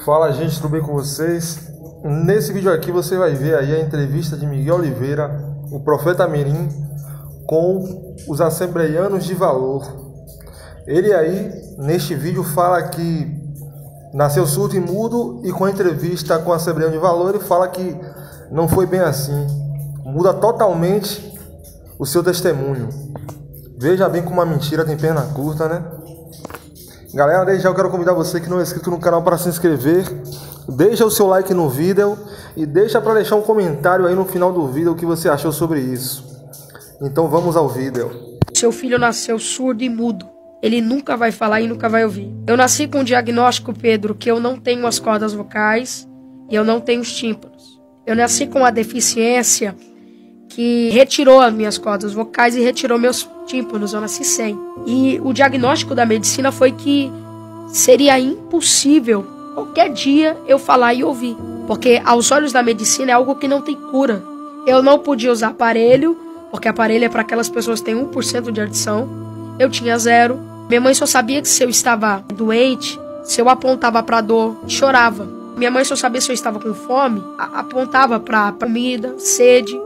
Fala, gente, tudo bem com vocês? Nesse vídeo aqui você vai ver aí a entrevista de Miguel Oliveira, o Profeta Mirim, com os assembleianos de valor. Ele aí, neste vídeo, fala que nasceu surdo e mudo, e com a entrevista com o assembleiano de valor, ele fala que não foi bem assim. Muda totalmente o seu testemunho. Veja bem como a mentira tem perna curta, né? Galera, desde já eu quero convidar você que não é inscrito no canal para se inscrever. Deixa o seu like no vídeo e deixa para deixar um comentário aí no final do vídeo o que você achou sobre isso. Então vamos ao vídeo. Seu filho nasceu surdo e mudo. Ele nunca vai falar e nunca vai ouvir. Eu nasci com um diagnóstico, Pedro, que eu não tenho as cordas vocais e eu não tenho os tímpanos. Eu nasci com uma deficiência que retirou as minhas cordas vocais e retirou meus tímpanos. Eu nasci sem. E o diagnóstico da medicina foi que seria impossível qualquer dia eu falar e ouvir. Porque aos olhos da medicina é algo que não tem cura. Eu não podia usar aparelho, porque aparelho é para aquelas pessoas que têm 1% de audição. Eu tinha 0. Minha mãe só sabia que se eu estava doente, se eu apontava para dor, chorava. Minha mãe só sabia se eu estava com fome, apontava para comida, sede.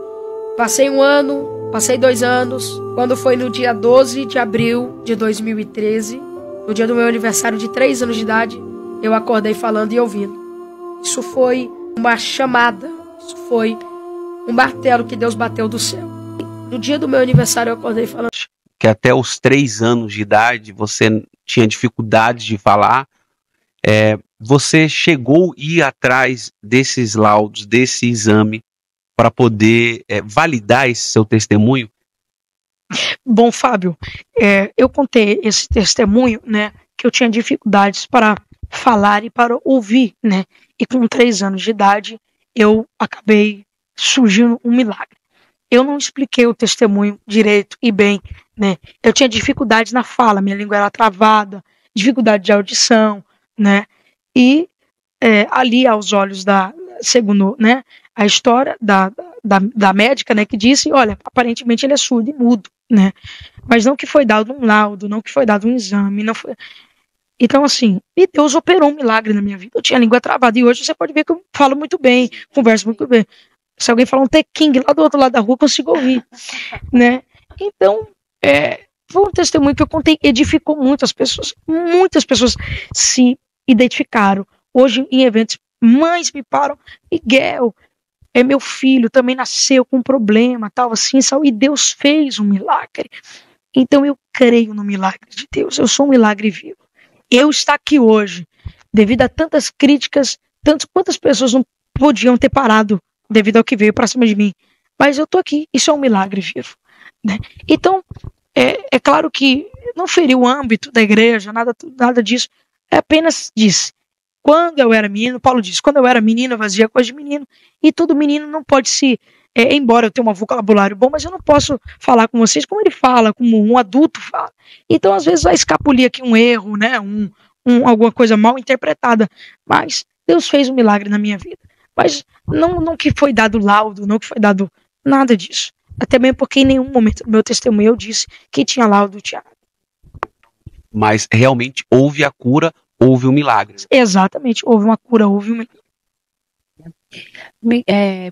Passei 1 ano, passei 2 anos. Quando foi no dia 12 de abril de 2013, no dia do meu aniversário de 3 anos de idade, eu acordei falando e ouvindo. Isso foi uma chamada, isso foi um martelo que Deus bateu do céu. No dia do meu aniversário eu acordei falando. Que até os 3 anos de idade você tinha dificuldade de falar. Você chegou a ir atrás desses laudos, desse exame, para poder validar esse seu testemunho? Bom, Fábio, eu contei esse testemunho, né, que eu tinha dificuldades para falar e para ouvir, né, e com 3 anos de idade eu acabei surgindo um milagre. Eu não expliquei o testemunho direito e bem, né, eu tinha dificuldade na fala, minha língua era travada, dificuldade de audição, né, e ali aos olhos segundo, né, a história da médica, né, que disse, olha, aparentemente ele é surdo e mudo, né, mas não que foi dado um laudo, não que foi dado um exame, não foi. Então, assim, e Deus operou um milagre na minha vida. Eu tinha a língua travada e hoje você pode ver que eu falo muito bem, converso muito bem. Se alguém falar um tequingue lá do outro lado da rua, eu consigo ouvir, né. Então, foi um testemunho que eu contei, edificou muitas pessoas se identificaram. Hoje, em eventos, mães me param, Miguel, meu filho também nasceu com um problema, tal, assim, e Deus fez um milagre. Então eu creio no milagre de Deus, eu sou um milagre vivo. Eu estar aqui hoje, devido a tantas críticas, quantas pessoas não podiam ter parado devido ao que veio para cima de mim, mas eu tô aqui, isso é um milagre vivo, né? Então, é claro que não feriu o âmbito da igreja, nada disso, apenas disse. Quando eu era menino, Paulo diz, quando eu era menino eu fazia coisa de menino, e todo menino não pode embora eu tenha um vocabulário bom, mas eu não posso falar com vocês como ele fala, como um adulto fala. Então às vezes vai escapulir aqui um erro, né, alguma coisa mal interpretada, mas Deus fez um milagre na minha vida. Mas não que foi dado laudo, não que foi dado nada disso. Até mesmo porque em nenhum momento do meu testemunho eu disse que tinha laudo, tinha. Mas realmente houve a cura, houve um milagre. Exatamente, houve uma cura, houve um milagre.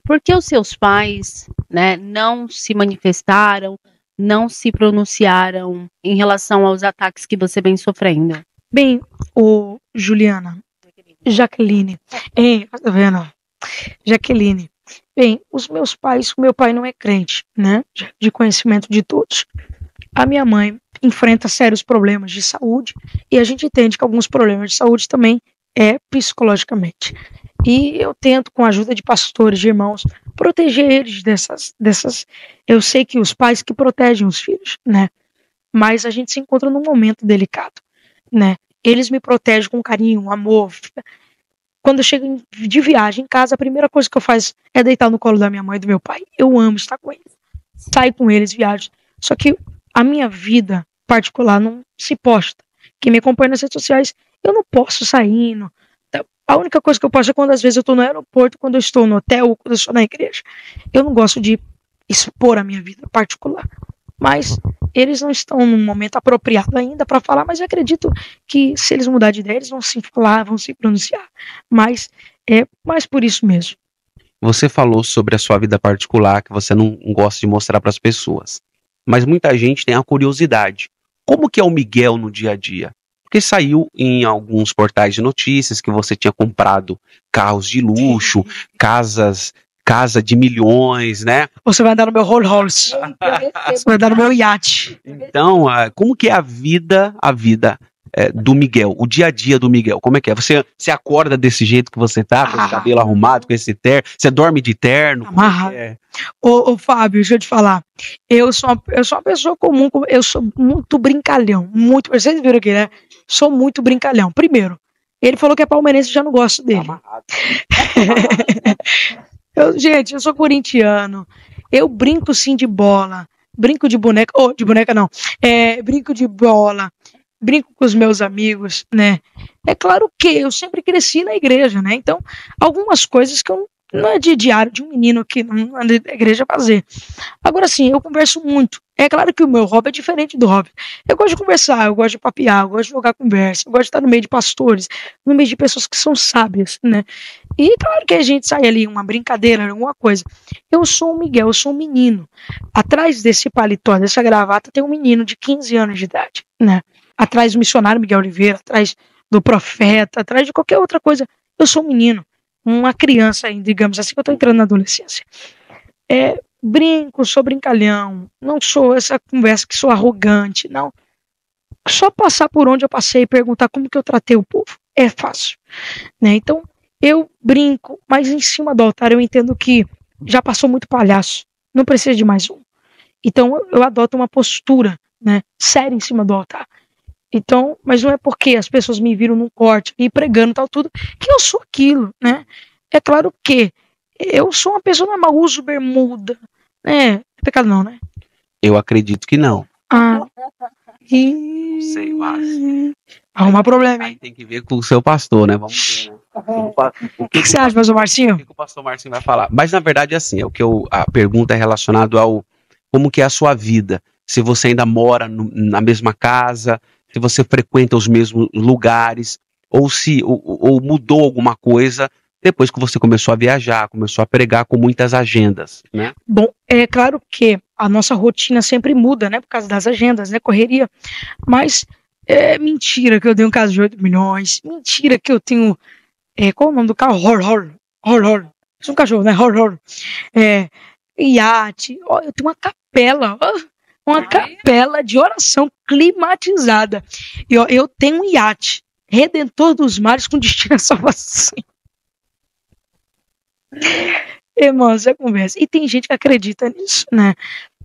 Por que os seus pais, né, não se manifestaram, não se pronunciaram em relação aos ataques que você vem sofrendo? Bem, Jaqueline, tá vendo? Jaqueline, bem, os meus pais, o meu pai não é crente, né, de conhecimento de todos. A minha mãe enfrenta sérios problemas de saúde e a gente entende que alguns problemas de saúde também psicologicamente. E eu tento, com a ajuda de pastores, de irmãos, proteger eles dessas. Eu sei que os pais que protegem os filhos, né? Mas a gente se encontra num momento delicado, né? Eles me protegem com carinho, amor. Quando eu chego de viagem em casa, a primeira coisa que eu faço é deitar no colo da minha mãe e do meu pai. Eu amo estar com eles. Saio com eles, viajo. Só que a minha vida particular não se posta. Quem me acompanha nas redes sociais, eu não posso sair. A única coisa que eu posso é quando às vezes eu estou no aeroporto, quando eu estou no hotel, quando eu estou na igreja. Eu não gosto de expor a minha vida particular. Mas eles não estão num momento apropriado ainda para falar, mas eu acredito que se eles mudar de ideia, eles vão se falar, vão se pronunciar. Mas é mais por isso mesmo. Você falou sobre a sua vida particular, que você não gosta de mostrar para as pessoas. Mas muita gente tem a curiosidade. Como que é o Miguel no dia a dia? Porque saiu em alguns portais de notícias que você tinha comprado carros de luxo, casa de milhões, né? Você vai andar no meu Rolls Royce. Você vai andar no meu iate. Então, como que é a vida do Miguel, o dia a dia do Miguel? Como é que é? Você acorda desse jeito que você tá, com esse cabelo arrumado, com esse terno? Você dorme de terno? Amarrado. Ô, Fábio, deixa eu te falar. Eu sou uma pessoa comum, eu sou muito brincalhão. Muito, vocês viram aqui, né? Sou muito brincalhão. Primeiro, ele falou que é palmeirense, já não gosto dele. Gente, eu sou corintiano. Eu brinco sim de bola. Brinco de boneca. De boneca não. Brinco de bola. Brinco com os meus amigos, né? É claro que eu sempre cresci na igreja, né? Então, algumas coisas que não é de diário de um menino que não anda na igreja fazer. Agora sim, eu converso muito. É claro que o meu hobby é diferente do hobby. Eu gosto de conversar, eu gosto de papear, eu gosto de jogar conversa, eu gosto de estar no meio de pastores, no meio de pessoas que são sábias, né? E claro que a gente sai ali, uma brincadeira, alguma coisa. Eu sou o Miguel, eu sou um menino. Atrás desse paletó, dessa gravata, tem um menino de 15 anos de idade, né? Atrás do missionário Miguel Oliveira, atrás do profeta, atrás de qualquer outra coisa. Eu sou um menino, uma criança, digamos assim, que eu estou entrando na adolescência. Brinco, sou brincalhão, não sou essa conversa que sou arrogante, não. Só passar por onde eu passei e perguntar como que eu tratei o povo. É fácil, né? Então, eu brinco, mas em cima do altar eu entendo que já passou muito palhaço, não precisa de mais um. Então, eu adoto uma postura, né, séria em cima do altar. Então, mas não é porque as pessoas me viram num corte e pregando tal tudo que eu sou aquilo, né? É claro que eu sou uma pessoa normal, uso bermuda, né? É pecado não, né? Eu acredito que não. Não sei, mas arrumar problema, hein? Aí tem que ver com o seu pastor, né? Vamos ver, né? O que você acha, pastor Marcinho? O que o pastor Marcinho vai falar? Mas na verdade é assim, a pergunta é relacionada ao como que é a sua vida. Se você ainda mora na mesma casa, se você frequenta os mesmos lugares, ou se ou mudou alguma coisa depois que você começou a viajar, começou a pregar com muitas agendas, né? Bom, é claro que a nossa rotina sempre muda, né? Por causa das agendas, né? Correria. Mas é mentira que eu tenho um caso de 8 milhões. Mentira que eu tenho... qual é o nome do carro? Horror. Isso é um cachorro, né? Horror. Iate. Eu tenho uma capela. Uma capela de oração climatizada. E eu tenho um iate. Redentor dos mares com destino à salvação. Irmãos, é conversa. E tem gente que acredita nisso, né?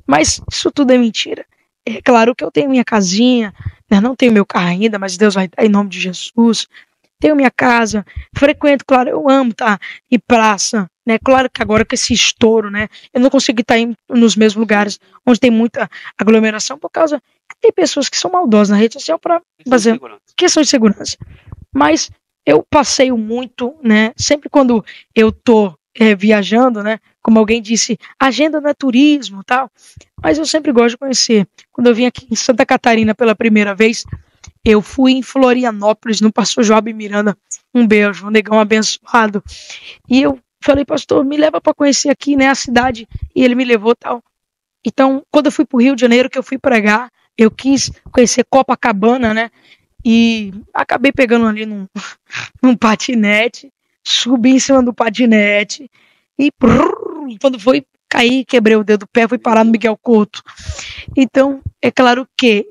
Mas isso tudo é mentira. É claro que eu tenho minha casinha, né? Não tenho meu carro ainda, mas Deus vai dar em nome de Jesus. Tenho minha casa, frequento, claro, eu amo estar em praça, né? Claro que agora com esse estouro, né? Eu não consigo estar nos mesmos lugares onde tem muita aglomeração por causa que tem pessoas que são maldosas na rede social para fazer questão de segurança. Mas eu passeio muito, né? Sempre quando eu tô viajando, né? Como alguém disse, agenda não é turismo, tal. Mas eu sempre gosto de conhecer. Quando eu vim aqui em Santa Catarina pela primeira vez, eu fui em Florianópolis, no pastor Joab Miranda. Um beijo, um negão abençoado. E eu falei, pastor, me leva para conhecer aqui, né, a cidade. E ele me levou, tal. Então, quando eu fui pro Rio de Janeiro, que eu fui pregar, eu quis conhecer Copacabana, né? E acabei pegando ali num patinete, subi em cima do patinete e quando foi cair, quebrei o dedo do pé, fui parar no Miguel Couto. Então, é claro que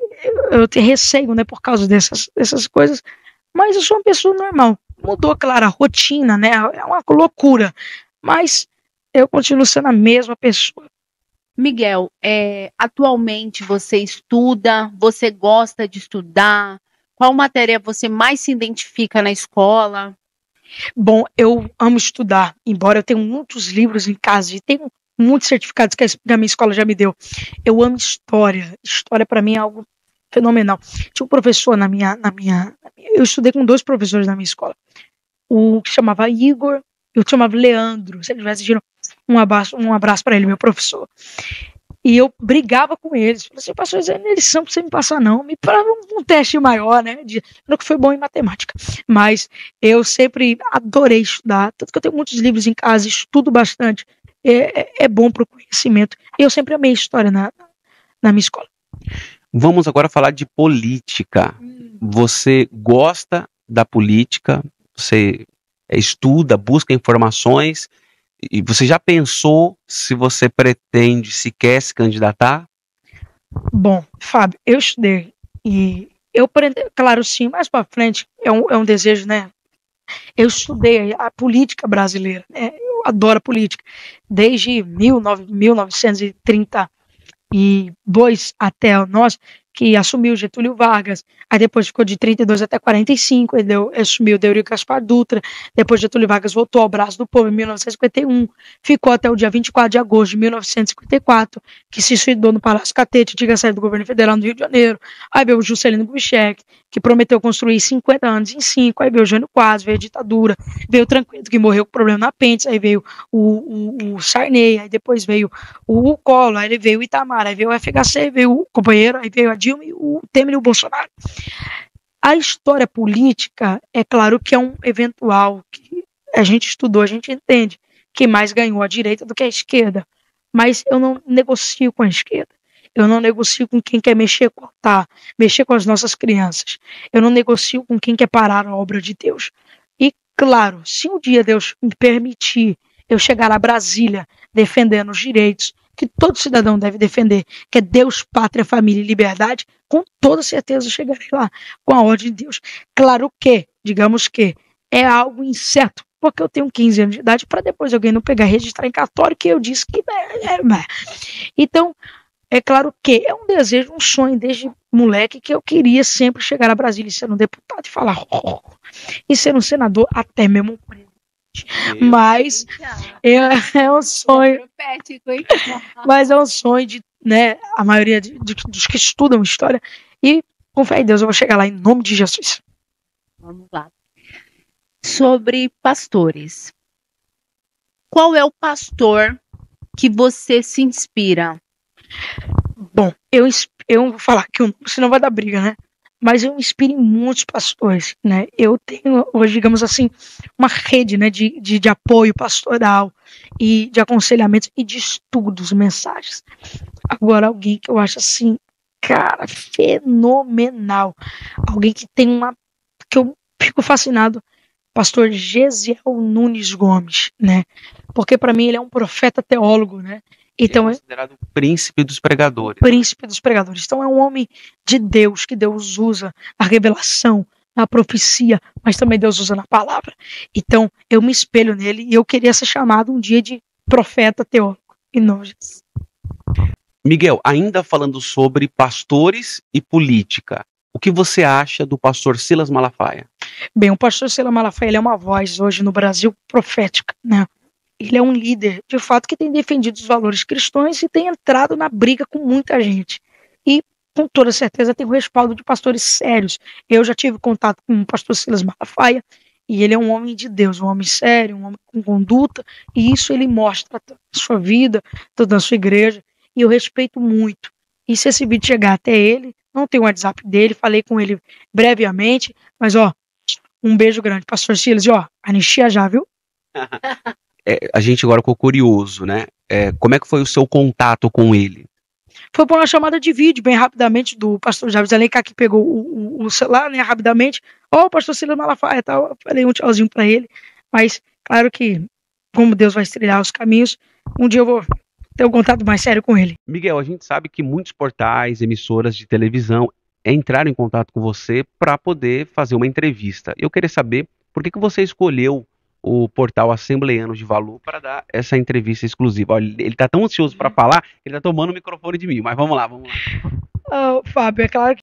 eu tenho receio, né, por causa dessas coisas, mas eu sou uma pessoa normal. Mudou, claro, a rotina, né? É uma loucura, mas eu continuo sendo a mesma pessoa. Miguel, atualmente você estuda, você gosta de estudar? Qual matéria você mais se identifica na escola? Bom, eu amo estudar, embora eu tenha muitos livros em casa e tenho muitos certificados que a minha escola já me deu. Eu amo história. História para mim é algo fenomenal. Tinha um professor eu estudei com 2 professores na minha escola. O que chamava Igor e o que chamava Leandro. Se ele tivesse assistindo, um abraço para ele, meu professor. E eu brigava com eles. Falei assim, pastor, eles são pra você me passar, não. Me para um teste maior, né? Eu que fui bom em matemática. Mas eu sempre adorei estudar. Tanto que eu tenho muitos livros em casa, estudo bastante. É bom para o conhecimento. E eu sempre amei história na minha escola. Vamos agora falar de política. Você gosta da política, você estuda, busca informações, e você já pensou se você pretende, se quer se candidatar? Bom, Fábio, eu estudei e eu pretendo, claro, sim, mais para frente é um desejo, né? Eu estudei a política brasileira, né? Eu adoro a política. Desde 1932 até nós, que assumiu Getúlio Vargas, aí depois ficou de 32 até 45, ele assumiu Eurico Gaspar Dutra, depois Getúlio Vargas voltou ao braço do povo em 1951, ficou até o dia 24 de agosto de 1954, que se suicidou no Palácio Catete, antiga sede do governo federal no Rio de Janeiro. Aí veio o Juscelino Kubitschek, que prometeu construir 50 anos em 5, aí veio o Jânio Quadros, veio a ditadura, veio o Tranquilo, que morreu com problema na apêndice, aí veio o Sarney, aí depois veio o Collor, aí veio o Itamar, aí veio o FHC, veio o companheiro, aí veio a Dilma e o Temer e o Bolsonaro. A história política, é claro que é um eventual que a gente estudou, a gente entende que mais ganhou a direita do que a esquerda, mas eu não negocio com a esquerda. Eu não negocio com quem quer mexer com as nossas crianças. Eu não negocio com quem quer parar a obra de Deus. E, claro, se um dia Deus me permitir eu chegar a Brasília defendendo os direitos que todo cidadão deve defender, que é Deus, pátria, família e liberdade, com toda certeza eu chegarei lá, com a ordem de Deus. Claro que, digamos que, é algo incerto, porque eu tenho 15 anos de idade, para depois alguém não pegar e registrar em cartório, que eu disse que... Então, é claro que é um desejo, um sonho desde moleque, que eu queria sempre chegar a Brasília e ser um deputado e falar e ser um senador, até mesmo um presidente. Mas é um sonho. Mas é um sonho de, né, a maioria dos que estudam história. E com fé em Deus eu vou chegar lá em nome de Jesus. Vamos lá. Sobre pastores. Qual é o pastor que você se inspira? Bom, eu vou falar que senão vai dar briga, né? Mas eu me inspiro em muitos pastores, né? Eu tenho hoje, digamos assim, uma rede, né, de apoio pastoral e de aconselhamentos e de estudos, mensagens. Agora, alguém que eu acho assim, cara, fenomenal. Alguém que tem que eu fico fascinado, pastor Gesiel Nunes Gomes, né? Porque para mim ele é um profeta teólogo, né? Então, é considerado o príncipe dos pregadores. Príncipe dos pregadores. Então é um homem de Deus, que Deus usa a revelação, a profecia, mas também Deus usa na palavra. Então eu me espelho nele e eu queria ser chamado um dia de profeta teólogo. Em nome de Jesus. Miguel, ainda falando sobre pastores e política, o que você acha do pastor Silas Malafaia? Bem, o pastor Silas Malafaia, ele é uma voz hoje no Brasil profética, né? Ele é um líder, de fato, que tem defendido os valores cristãos e tem entrado na briga com muita gente. E, com toda certeza, tem o respaldo de pastores sérios. Eu já tive contato com o pastor Silas Malafaia, e ele é um homem de Deus, um homem sério, um homem com conduta, e isso ele mostra na sua vida, toda na sua igreja, e eu respeito muito. E se esse vídeo chegar até ele, não tem o WhatsApp dele, falei com ele brevemente, mas, um beijo grande, pastor Silas, e, anistia já, viu? A gente agora ficou curioso, né? Como é que foi o seu contato com ele? Foi por uma chamada de vídeo, bem rapidamente, do pastor Javes Alencar, que pegou o celular, né, rapidamente. Pastor Silas Malafaia, tal. Eu falei um tchauzinho pra ele. Mas, claro que, como Deus vai trilhar os caminhos, um dia eu vou ter um contato mais sério com ele. Miguel, a gente sabe que muitos portais, emissoras de televisão entraram em contato com você para poder fazer uma entrevista. Eu queria saber por que você escolheu o portal Assembleianos de Valor para dar essa entrevista exclusiva. Olha, ele está tão ansioso para falar, ele está tomando o microfone de mim, mas vamos lá. Fábio, é claro que